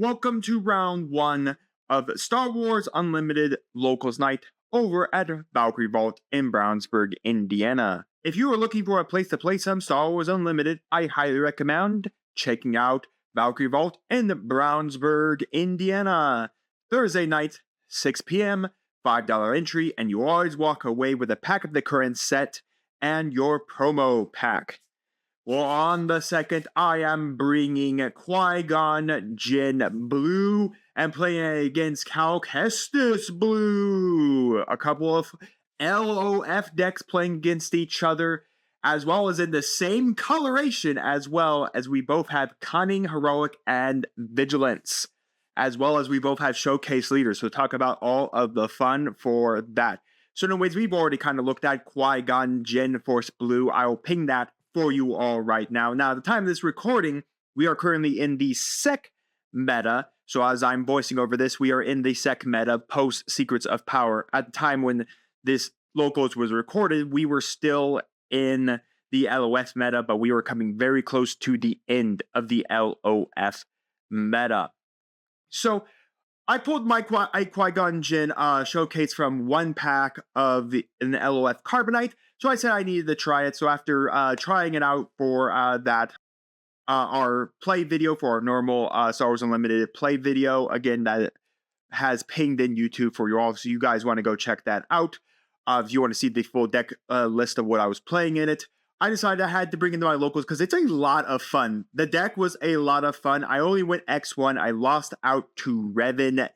Welcome to round 1 of Star Wars Unlimited Locals Night over at Valkyrie Vault in Brownsburg, Indiana. If you are looking for a place to play some Star Wars Unlimited, I highly recommend checking out Valkyrie Vault in Brownsburg, Indiana. Thursday night, 6 p.m., $5 entry, and you always walk away with a pack of the current set and your promo pack. Well, on the second, I am bringing Qui-Gon Jinn Blue and playing against Cal Kestis Blue. A couple of LOF decks playing against each other, as well as in the same coloration, as well as we both have Cunning, Heroic, and Vigilance, as well as we both have Showcase Leaders. So talk about all of the fun for that. So anyways, we've already kind of looked at Qui-Gon Jinn Force Blue. I'll ping that for you all right now. Now, at the time of this recording, we are currently in the Sec meta. So as I'm voicing over this, we are in the Sec meta post Secrets of Power. At the time when this Locals was recorded, we were still in the LOF meta, but we were coming very close to the end of the LOF meta. So I pulled my Qui-Gon Jinn showcase from one pack of an LOF Carbonite. So I said I needed to try it. So after trying it out for our play video, for our normal Star Wars Unlimited play video, again, that has pinged in YouTube for you all. So you guys want to go check that out. If you want to see the full deck list of what I was playing in it, I decided I had to bring into my locals because it's a lot of fun. The deck was a lot of fun. I only went X1. I lost out to Revan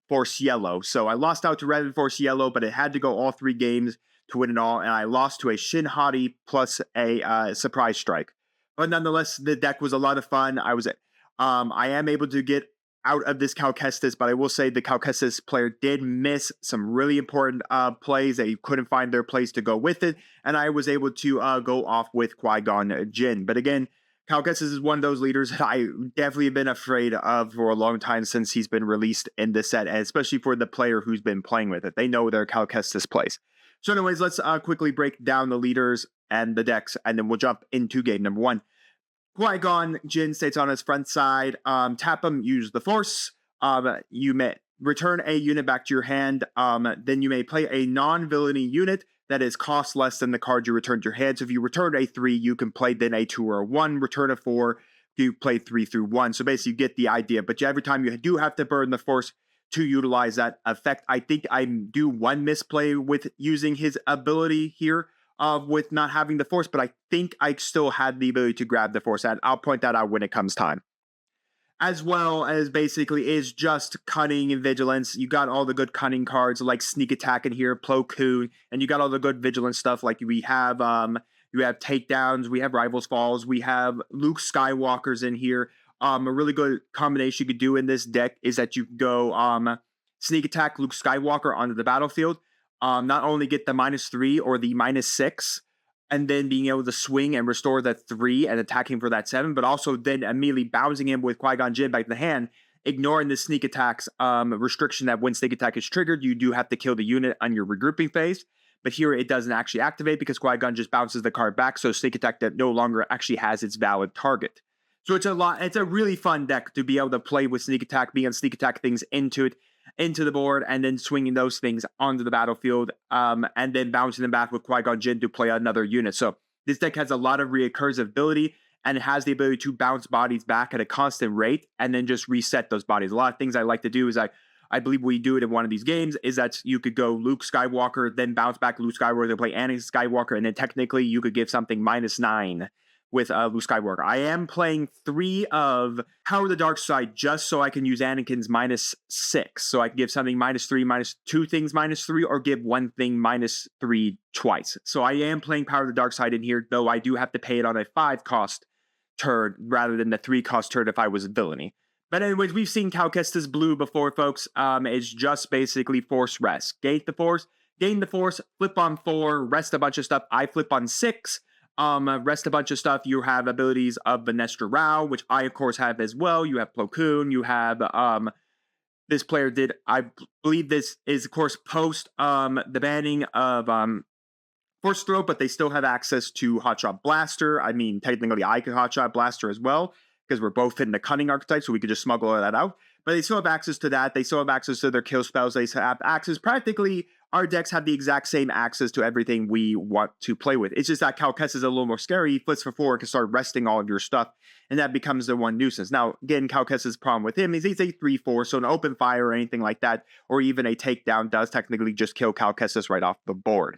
Force Yellow. So I lost out to Revan Force Yellow, but it had to go all 3 games to win it all, and I lost to a Shin Hati plus a Surprise Strike. But nonetheless, the deck was a lot of fun. I am able to get out of this Cal Kestis, but I will say the Cal Kestis player did miss some really important plays. They couldn't find their place to go with it, and I was able to go off with Qui-Gon Jinn. But again, Cal Kestis is one of those leaders that I definitely have been afraid of for a long time since he's been released in this set, and especially for the player who's been playing with it. They know their Cal Kestis plays. So anyways, let's quickly break down the leaders and the decks, and then we'll jump into game number 1. Qui-Gon Jinn states on his front side, tap him, use the Force. You may return a unit back to your hand. Then you may play a non-villainy unit that is cost less than the card you returned to your hand. So if you return a 3, you can play then a 2 or a 1. Return a 4, you play 3 through 1. So basically you get the idea. But every time you do have to burn the Force to utilize that effect. I think I do one misplay with using his ability here with not having the Force, but I think I still had the ability to grab the Force, and I'll point that out when it comes time. As well as basically is just Cunning and Vigilance. You got all the good Cunning cards like Sneak Attack in here, Plo Koon, and you got all the good Vigilance stuff like we have you have Takedowns, we have Rivals Falls, we have Luke Skywalker's in here. A really good combination you could do in this deck is that you go Sneak Attack Luke Skywalker onto the battlefield. Not only get the -3 or the -6, and then being able to swing and restore the 3 and attacking for that 7, but also then immediately bouncing him with Qui-Gon Jinn back in the hand, ignoring the Sneak Attack's restriction that when Sneak Attack is triggered, you do have to kill the unit on your regrouping phase. But here it doesn't actually activate because Qui-Gon just bounces the card back, so Sneak Attack that no longer actually has its valid target. So it's a really fun deck to be able to play with Sneak Attack, being able to Sneak Attack things into the board, and then swinging those things onto the battlefield, and then bouncing them back with Qui-Gon Jinn to play another unit. So this deck has a lot of recursive ability, and it has the ability to bounce bodies back at a constant rate, and then just reset those bodies. A lot of things I like to do is I believe we do it in one of these games, is that you could go Luke Skywalker, then bounce back Luke Skywalker, then play Anakin Skywalker, and then technically you could give something -9 with Luke Skywalker. I am playing 3 of Power of the Dark Side just so I can use Anakin's -6. So I can give something -3, -2 things -3, or give one thing -3 twice. So I am playing Power of the Dark Side in here, though I do have to pay it on a 5-cost turn rather than the 3-cost turn if I was a villainy. But anyways, we've seen Cal Kestis Blue before, folks. It's just basically Force Rest. Gain the Force, flip on 4, rest a bunch of stuff. I flip on 6. Rest a bunch of stuff. You have abilities of Vanestra Rao, which I of course have as well. You have Plo Koon. You have this player did, I believe this is of course post the banning of Force Throw, but they still have access to Hotshot Blaster. I mean, technically I can Hotshot Blaster as well. because we're both in the Cunning archetype, so we could just smuggle that out. But they still have access to that. They still have access to their kill spells. They have access. Practically, our decks have the exact same access to everything we want to play with. It's just that 𝐂𝐍𝐶 is a little more scary. He flips for 4, can start resting all of your stuff, and that becomes the one nuisance. Now, again, 𝐂𝐿𝐶's problem with him is he's a 3/4, so an open fire or anything like that, or even a takedown does technically just kill 𝐂𝐿𝐶 right off the board.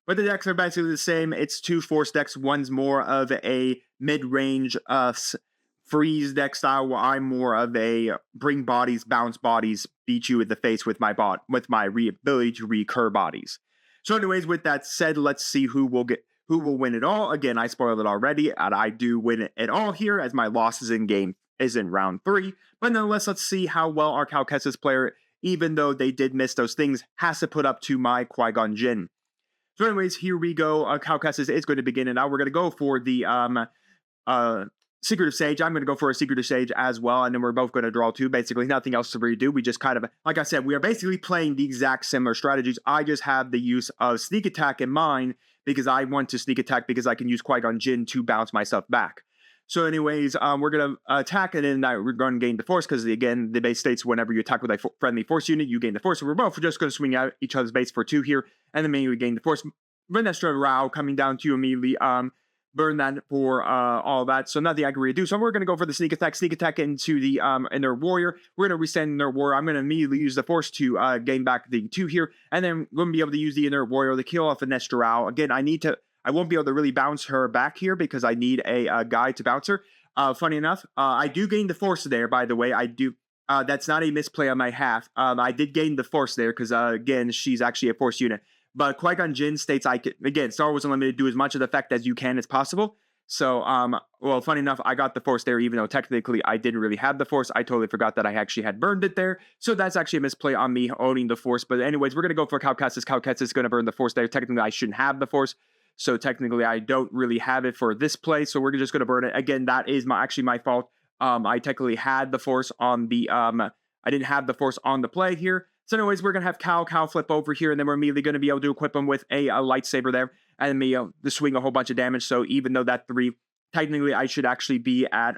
But the decks are basically the same. It's 2 force decks. One's more of a mid-range freeze deck style, where I'm more of a bring bodies, bounce bodies, beat you in the face with my ability to recur bodies. So anyways, with that said, let's see who will win it all. Again, I spoiled it already, and I do win it all here, as my losses in round 3. But nonetheless, let's see how well our 𝐂𝐿𝐶's player, even though they did miss those things, has to put up to my Qui-Gon Jinn. So anyways, here we go. 𝐂𝐿𝐶's is going to begin, and now we're going to go for the Secret of Sage. I'm going to go for a Secret of Sage as well, and then we're both going to draw 2. Basically, nothing else to really do. We just kind of, like I said, we are basically playing the exact similar strategies. I just have the use of sneak attack in mind, because I want to sneak attack because I can use Qui-Gon Jinn to bounce myself back. So anyways, we're going to attack, and then we're going to gain the force, because again, the base states whenever you attack with a friendly force unit, you gain the force. So we're both just going to swing out each other's base for 2 here, and then maybe we gain the force. Renestra Rao coming down to immediately burn that for all that. So nothing I can really do. So we're going to go for the sneak attack into the inner warrior. We're going to resend inner warrior. I'm going to immediately use the force to gain back the 2 here, and then we're going to be able to use the inner warrior to kill off Renestra Rao. Again, I won't be able to really bounce her back here because I need a guy to bounce her. Funny enough, I do gain the force there, by the way. I do. That's not a misplay on my half. I did gain the force there because, again, she's actually a force unit. But Qui-Gon Jinn states I can, again, Star Wars Unlimited, do as much of the effect as you can as possible. So, well, funny enough, I got the force there, even though technically I didn't really have the force. I totally forgot that I actually had burned it there. So that's actually a misplay on me owning the force. But anyways, we're going to go for 𝐂𝐿𝐶's. 𝐂𝐿𝐶 is going to burn the force there. Technically, I shouldn't have the force. So technically, I don't really have it for this play. So we're just going to burn it. Again, that is actually my fault. I technically had the force on the, I didn't have the force on the play here. So anyways, we're going to have 𝐂 flip over here, and then we're immediately going to be able to equip him with a lightsaber there, and me to swing a whole bunch of damage. So even though that 3, technically I should actually be at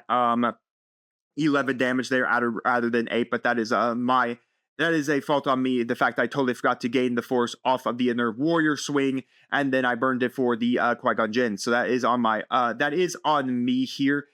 11 damage there rather than 8, but that is a fault on me. The fact I totally forgot to gain the force off of the inner warrior swing, and then I burned it for the Qui-Gon Jinn. So that is on me here.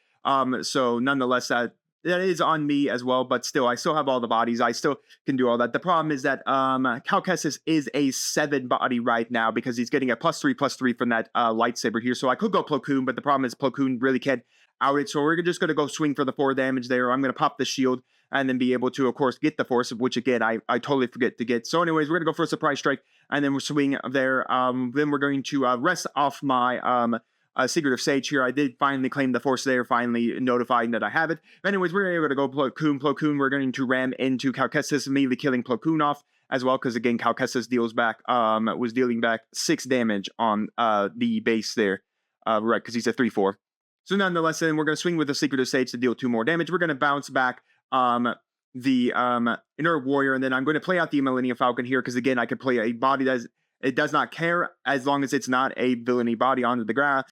So nonetheless, that is on me as well, but still, I still have all the bodies. I still can do all that. The problem is that 𝐂𝐿𝐶 is a 7 body right now because he's getting a +3/+3 from that lightsaber here. So I could go Plo Koon, but the problem is Plo Koon really can't out it. So we're just going to go swing for the 4 damage there. I'm going to pop the shield and then be able to, of course, get the force, which again, I totally forget to get. So anyways, we're going to go for a surprise strike, and then we're swing there. Then we're going to rest off my Secret of Sage here. I did finally claim the force there, finally notifying that I have it. But anyways, we're able to go Plo Koon. We're going to ram into 𝐂𝐿𝐶, immediately killing Plo Koon off as well, because again, 𝐂𝐿𝐶 was dealing back 6 damage on the base there, right, because he's a 3/4. So nonetheless, then we're going to swing with the Secret of Sage to deal 2 more damage. We're going to bounce back the inner warrior, and then I'm going to play out the Millennium Falcon here, because again, I could play a body it does not care as long as it's not a villainy body onto the ground.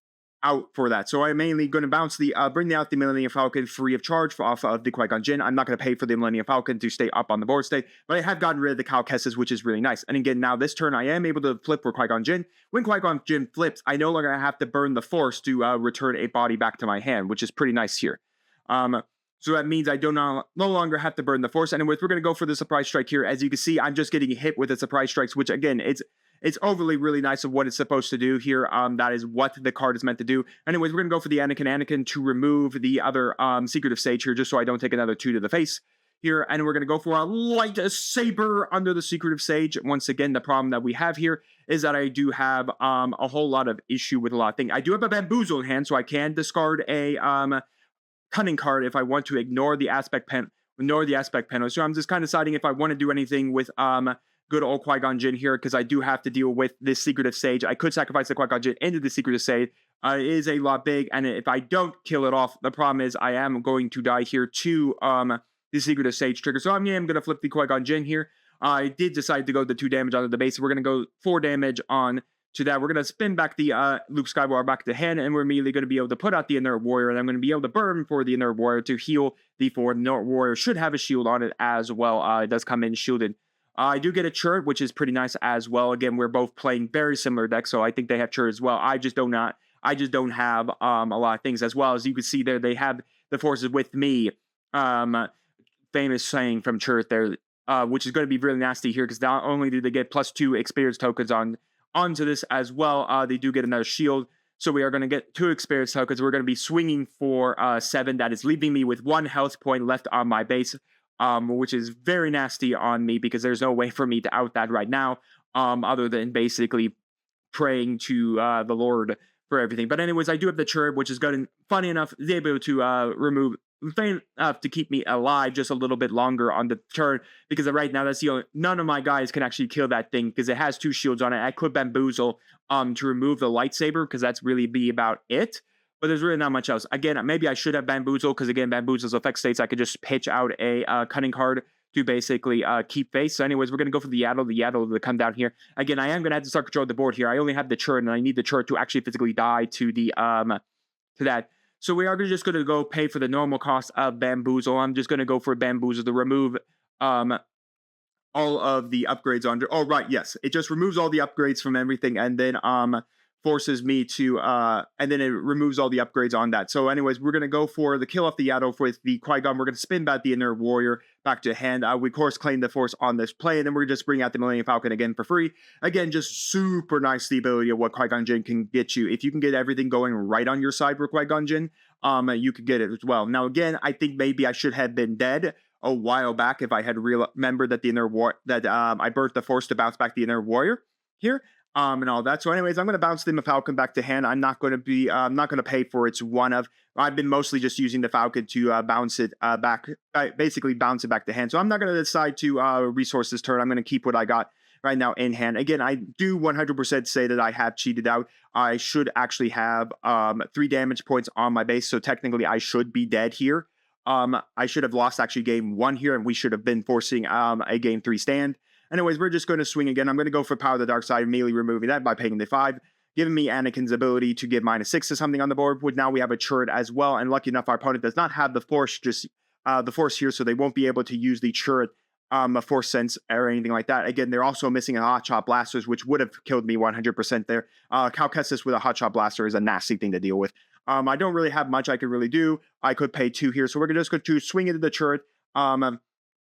Out for that. So I'm mainly going to bounce bring out the Millennium Falcon free of charge off of the Qui-Gon Jinn. I'm not going to pay for the Millennium Falcon to stay up on the board state, but I have gotten rid of the 𝐂𝐿𝐶's, which is really nice. And again, now this turn I am able to flip for Qui-Gon Jinn. When Qui-Gon Jinn flips, I no longer have to burn the force to return a body back to my hand, which is pretty nice here. So that means I no longer have to burn the force. Anyways, we're going to go for the surprise strike here. As you can see, I'm just getting hit with the surprise strikes, which again, it's overly really nice of what it's supposed to do here. That is what the card is meant to do. Anyways, we're going to go for the Anakin to remove the other Secret of Sage here, just so I don't take another 2 to the face here. And we're going to go for a lightsaber under the Secret of Sage. Once again, the problem that we have here is that I do have a whole lot of issue with a lot of things. I do have a Bamboozle in hand, so I can discard a Cunning card if I want to ignore the aspect penalty. So I'm just kind of deciding if I want to do anything with good old Qui-Gon Jinn here, because I do have to deal with this Secret of Sage. I could sacrifice the Qui-Gon Jinn into the Secret of Sage. It is a lot big, and if I don't kill it off, the problem is I am going to die here to the Secret of Sage trigger. So I am going to flip the Qui-Gon Jinn here. I did decide to go the 2 damage onto the base. So we're going to go 4 damage on to that, we're going to spin back the Luke Skywalker back to hand, and we're immediately going to be able to put out the Inner Warrior, and I'm going to be able to burn for the Inner Warrior to heal the forward. The Inner Warrior should have a shield on it as well. It does come in shielded. I do get a Church, which is pretty nice as well. Again, we're both playing very similar decks, so I think they have Church as well. I just don't have a lot of things as well. As you can see there, they have the forces with me. Famous saying from Church there, which is going to be really nasty here, because not only do they get +2 experience tokens onto this as well, they do get another shield. So we are going to get 2 experience tokens. We're going to be swinging for 7. That is leaving me with 1 health point left on my base, which is very nasty on me, because there's no way for me to out that right now, other than basically praying to the Lord for everything. But anyways, I do have the Church, which is good. Funny enough, is able to remove faint enough to keep me alive just a little bit longer on the turn, because right now that's the only, none of my guys can actually kill that thing, because it has 2 shields on it. I could bamboozle to remove the lightsaber, because that's really be about it, but there's really not much else. Again, maybe I should have bamboozle, because again, bamboozle's effect states I could just pitch out a cunning card to basically keep face. So anyways, we're going to go for the Yaddle to come down here. Again, I am going to have to start controlling the board here. I only have the Church, and I need the Church to actually physically die to the to that. So we are just going to go pay for the normal cost of bamboozle. I'm just going to go for bamboozle to remove all of the upgrades under. Oh, right, yes. It just removes all the upgrades from everything, and then forces me to, and then it removes all the upgrades on that. So anyways, we're going to go for the kill off the Yaddle with the Qui-Gon. We're going to spin back the Inner Warrior back to hand. We, of course, claim the Force on this play, and then we're just bring out the Millennium Falcon again for free. Again, just super nice, the ability of what Qui-Gon Jinn can get you. If you can get everything going right on your side for Qui-Gon Jinn, you could get it as well. Now, again, I think maybe I should have been dead a while back if I had remembered that the Inner War that I burnt the Force to bounce back the Inner Warrior here. And all that. So anyways, I'm going to bounce the Falcon back to hand. I'm not going to be, I'm not going to pay for its one of. I've been mostly just using the Falcon to bounce it back, basically bounce it back to hand. So I'm not going to decide to resource this turn. I'm going to keep what I got right now in hand. Again, I do 100% say that I have cheated out. I should actually have 3 damage points on my base. So technically I should be dead here. I should have lost actually game 1 here, and we should have been forcing a game 3 stand. Anyways, we're just going to swing again. I'm going to go for Power of the Dark Side, immediately removing that by paying the 5, giving me Anakin's ability to give -6 to something on the board. Now we have a Church as well, and lucky enough, our opponent does not have the Force, just the Force here, so they won't be able to use the Church Force Sense or anything like that. Again, they're also missing a Hot Shot Blasters, which would have killed me 100% there. Cal Kestis with a Hot Shot Blaster is a nasty thing to deal with. I don't really have much I could really do. I could pay 2 here, so we're just going to swing into the Church.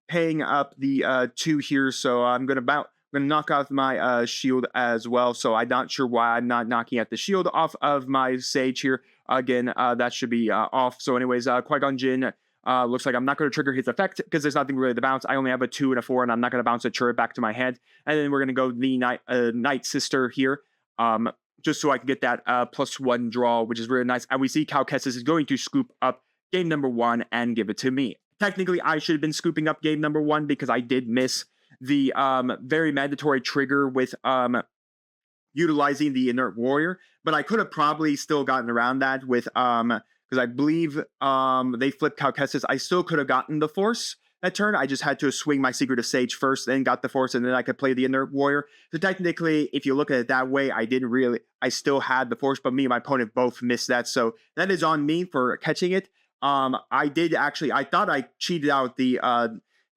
Paying up the 2 here, so I'm going to knock off my shield as well. So I'm not sure why I'm not knocking at the shield off of my Sage here. Again, that should be off. So anyways, Qui-Gon Jinn looks like I'm not going to trigger his effect, because there's nothing really to bounce. I only have a 2 and a 4, and I'm not going to bounce a Church back to my hand. And then we're going to go the Night Sister here, just so I can get that +1 draw, which is really nice. And we see Cal Kestis is going to scoop up game number 1 and give it to me. Technically, I should have been scooping up game number 1, because I did miss the very mandatory trigger with utilizing the Inert Warrior, but I could have probably still gotten around that with because I believe they flipped Cal Kestis. I still could have gotten the Force that turn. I just had to swing my Secret of Sage first, then got the Force, and then I could play the Inert Warrior. So technically, if you look at it that way, I still had the Force, but me and my opponent both missed that. So that is on me for catching it. I thought I cheated out the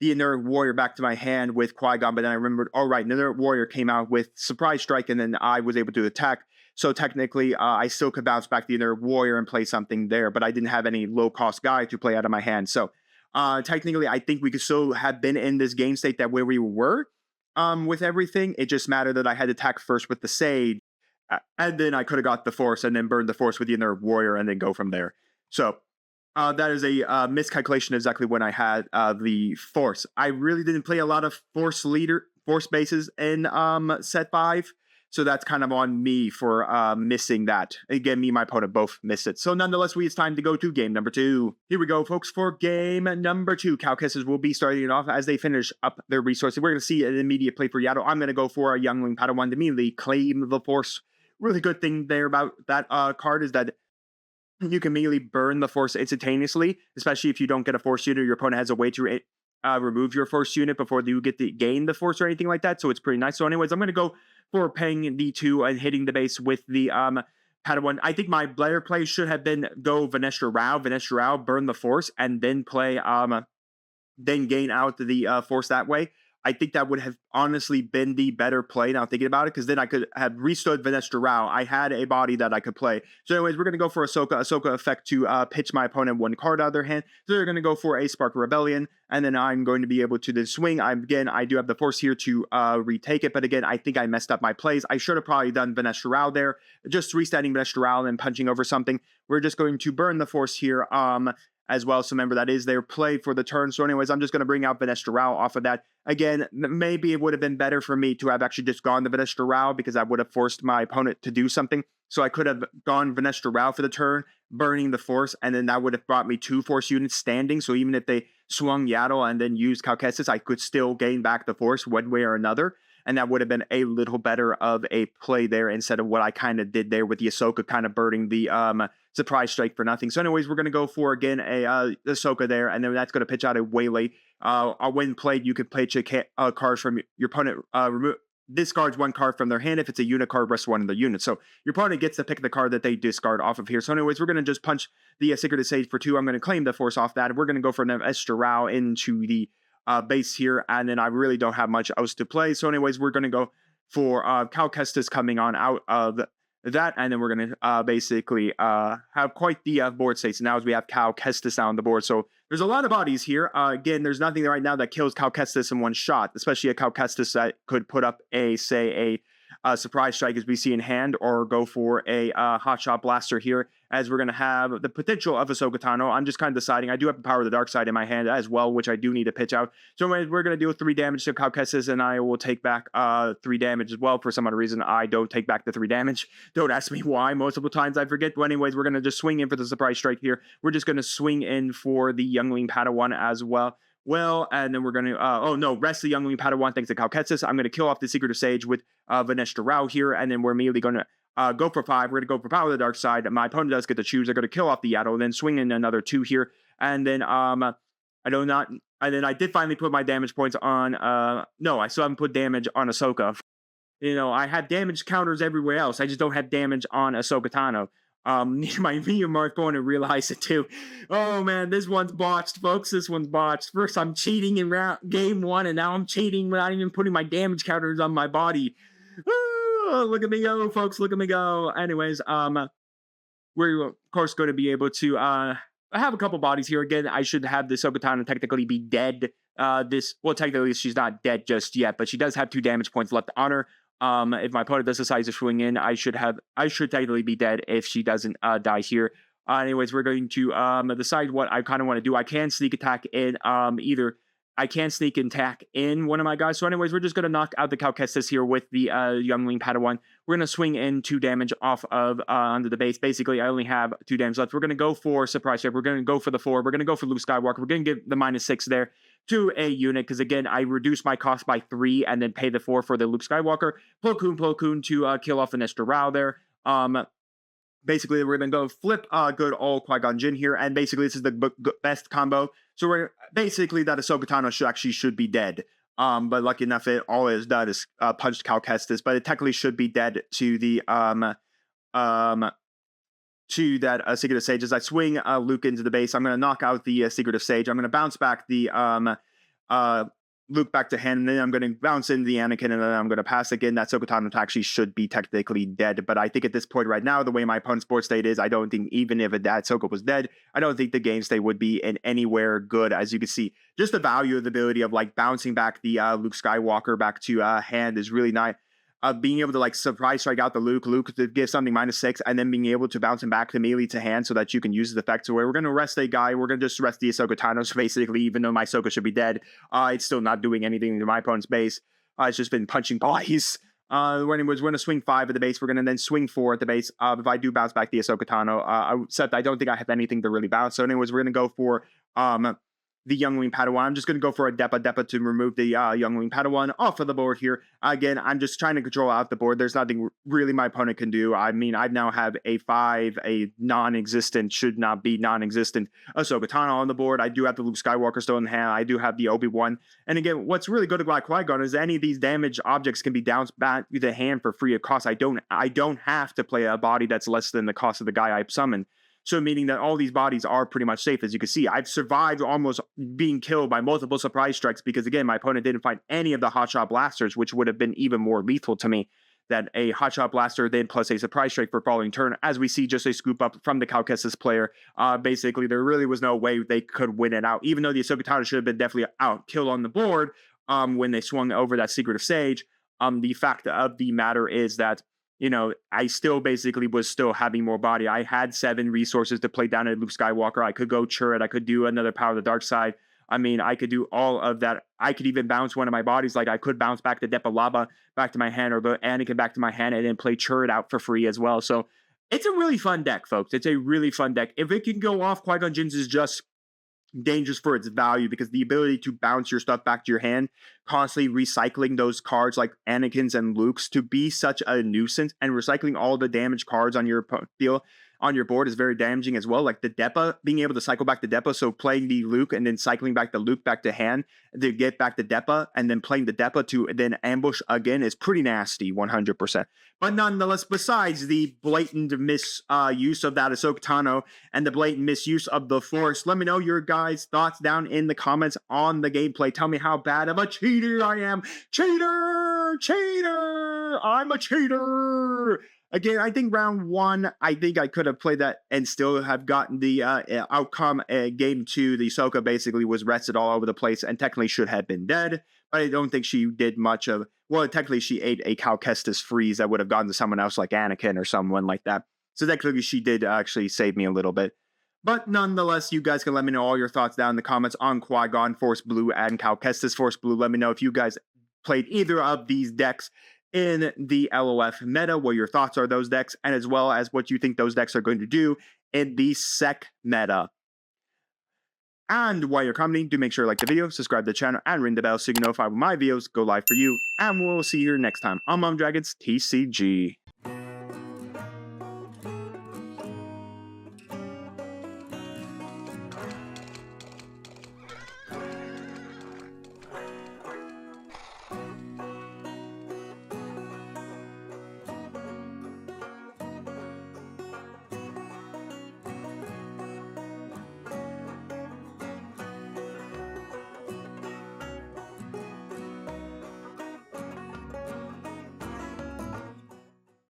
Inert Warrior back to my hand with Qui-Gon, but then I remembered, all right, the Inert Warrior came out with Surprise Strike, and then I was able to attack. So technically, I still could bounce back the Inert Warrior and play something there, but I didn't have any low-cost guy to play out of my hand. So technically, I think we could still have been in this game state that where we were with everything. It just mattered that I had to attack first with the Sage, and then I could have got the Force, and then burned the Force with the Inert Warrior, and then go from there. So that is a miscalculation exactly when I had the Force. I really didn't play a lot of Force bases in set 5. So that's kind of on me for missing that. Again, me and my opponent both missed it. So nonetheless, it's time to go to game number 2. Here we go, folks, for game number 2. Cal Kestis will be starting it off as they finish up their resources. We're going to see an immediate play for Yaddle. I'm going to go for a Youngling Padawan to immediately claim the Force. Really good thing there about that card is that you can immediately burn the Force instantaneously, especially if you don't get a Force unit or your opponent has a way to remove your force unit before you get to gain the force or anything like that. So it's pretty nice. So anyways, I'm going to go for paying the 2 and hitting the base with the Padawan. I think my better play should have been go Vanestra Rao, burn the force, and then play then gain out the force that way. I think that would have honestly been the better play now thinking about it, because then I could have restood Vanestra Rao. I had a body that I could play. So anyways, we're going to go for Ahsoka effect to pitch my opponent 1 card out of their hand. So they're going to go for a Spark of Rebellion, and then I'm going to be able to then swing. I do have the force here to retake it, but again, I think I messed up my plays. I should have probably done Vanestra Rao there, just restanding Vanestra Rao and then punching over something. We're just going to burn the force here as well. So remember, that is their play for the turn. So anyways, I'm just going to bring out Vanestra Rao off of that. Again, maybe it would have been better for me to have actually just gone the Vanestra Rao, because I would have forced my opponent to do something. So I could have gone Vanestra Rao for the turn, burning the force, and then that would have brought me 2 force units standing. So even if they swung Yaddle and then used Cal Kestis, I could still gain back the force one way or another. And that would have been a little better of a play there, instead of what I kind of did there with the Ahsoka kind of burning the surprise strike for nothing. So anyways, we're going to go for, again, a Ahsoka there, and then that's going to pitch out a Waylay. When played, you can play cards from your opponent. Discards 1 card from their hand. If it's a unit card, rest 1 of the unit. So your opponent gets to pick the card that they discard off of here. So anyways, we're going to just punch the Secretive Sage for 2. I'm going to claim the force off that. We're going to go for an Vanestra Rao into the base here, and then I really don't have much else to play. So anyways, we're going to go for Cal Kestis coming on out of that, and then we're going to basically have quite the board state. So now as we have Cal Kestis on the board, so there's a lot of bodies here. Again, there's nothing right now that kills Cal Kestis in one shot, especially a Cal Kestis that could put up a surprise strike as we see in hand, or go for a hotshot blaster here, as we're going to have the potential of Ahsoka Tano. I'm just kind of deciding. I do have the power of the dark side in my hand as well, which I do need to pitch out. So we're going to deal 3 damage to Cal Kestis, and I will take back 3 damage as well. For some other reason, I don't take back the 3 damage. Don't ask me why. Multiple times I forget. But anyways, we're going to just swing in for the surprise strike here. We're just going to swing in for the Youngling Padawan as well. And then we're going to, rest the Youngling Padawan thanks to Cal Kestis. I'm going to kill off the Secretive Sage with Vanestra Rao here, and then we're immediately going to go for 5. We're going to go for Power of the Dark Side. My opponent does get to choose. They're going to kill off the Yaddle, then swing in another 2 here, and then I did finally put my damage points on, I still haven't put damage on Ahsoka. I have damage counters everywhere else. I just don't have damage on Ahsoka Tano. My video mark going to realize it too. Oh man, this one's botched, folks. This one's botched. First I'm cheating in game 1, and now I'm cheating without even putting my damage counters on my body. Oh, look at me go, folks. Look at me go. Anyways, we're of course going to be able to have a couple bodies here. Again, I should have the Ahsoka Tano technically be dead. Technically she's not dead just yet, but she does have 2 damage points left on her. If my opponent does decide to swing in, I should technically be dead if she doesn't die here. Anyways, we're going to decide what I kind of want to do. I can sneak attack in I can sneak and attack in one of my guys. So anyways, we're just going to knock out the Cal Kestis here with the Youngling Padawan. We're going to swing in 2 damage off of under the base. Basically, I only have 2 damage left. We're going to go for Surprise Strike. We're going to go for the 4. We're going to go for Luke Skywalker. We're going to give the -6 there to a unit, because again, I reduce my cost by 3 and then pay the 4 for the Luke Skywalker. Plo Koon to kill off Vanestra Rao there. Basically, we're going to go flip good old Qui-Gon Jinn here, and basically this is the best combo. So we're basically that Ahsoka Tano should be dead. But lucky enough, all it has done is punched Cal Kestis, but it technically should be dead to the Secretive Sage. As I swing Luke into the base, I'm going to knock out the Secretive Sage. I'm going to bounce back the Luke back to hand, and then I'm going to bounce into the Anakin, and then I'm going to pass again. That Ahsoka Tano actually should be technically dead, but I think at this point right now, the way my opponent's board state is, I don't think even if that Ahsoka was dead, I don't think the game state would be in anywhere good. As you can see, just the value of the ability of like bouncing back the Luke Skywalker back to hand is really nice. Being able to like surprise strike out the Luke to give something -6, and then being able to bounce him back to melee to hand so that you can use his effect. So we're going to rest a guy. We're going to just rest the Ahsoka Tano. So basically, even though my Ahsoka should be dead, it's still not doing anything to my opponent's base. It's just been punching bodies. Anyways, we're going to swing 5 at the base. We're going to then swing 4 at the base. If I do bounce back the Ahsoka Tano, except I don't think I have anything to really bounce. So anyways, we're going to go for the Youngling Padawan. I'm just going to go for a Depa to remove the Youngling Padawan off of the board here. Again, I'm just trying to control out the board. There's nothing really my opponent can do. I mean, I now have a 5, a non-existent, should not be non-existent Ahsoka Tano on the board. I do have the Luke Skywalker still in hand. I do have the Obi-Wan. And again, what's really good about Qui-Gon is any of these damaged objects can be bounced back to the hand for free of cost. I don't have to play a body that's less than the cost of the guy I summoned. So meaning that all these bodies are pretty much safe. As you can see, I've survived almost being killed by multiple surprise strikes because, again, my opponent didn't find any of the hotshot blasters, which would have been even more lethal to me than a hotshot blaster, then plus a surprise strike for following turn. As we see just a scoop up from the 𝐂𝐻𝑆 player, basically there really was no way they could win it out. Even though the Ahsoka Tano should have been definitely out killed on the board when they swung over that Secret of Sage, the fact of the matter is that, you know, I still basically was still having more body. I had 7 resources to play down at Luke Skywalker. I could go Chirrut. I could do another Power of the Dark Side. I mean, I could do all of that. I could even bounce one of my bodies. Like, I could bounce back the Depa Laba back to my hand, or the Anakin back to my hand, and then play Chirrut out for free as well. So it's a really fun deck, folks. It's a really fun deck. If it can go off, Qui-Gon Jinns is just dangerous for its value, because the ability to bounce your stuff back to your hand, constantly recycling those cards like Anakin's and Luke's to be such a nuisance, and recycling all the damaged cards on your field on your board is very damaging as well. Like the Depa, being able to cycle back the Depa, so playing the Luke and then cycling back the Luke back to hand to get back the Depa, and then playing the Depa to then ambush again is pretty nasty, 100%. But nonetheless, besides the blatant misuse of that Ahsoka Tano and the blatant misuse of the Force, let me know your guys' thoughts down in the comments on the gameplay. Tell me how bad of a cheater I am. Cheater! Cheater! I'm a cheater! Again, I think round 1, I think I could have played that and still have gotten the outcome. Game 2, the Ahsoka basically was rested all over the place and technically should have been dead. But I don't think she did much of... Well, technically she ate a Cal Kestis freeze that would have gone to someone else like Anakin or someone like that. So technically she did actually save me a little bit. But nonetheless, you guys can let me know all your thoughts down in the comments on Qui-Gon, Force Blue, and Cal Kestis Force Blue. Let me know if you guys played either of these decks in the LOF meta, what your thoughts are those decks, and as well as what you think those decks are going to do in the SEC meta. And while you're commenting, do make sure to like the video, subscribe to the channel, and ring the bell so you can notify when my videos go live for you. And we'll see you here next time on Mom Dragons TCG.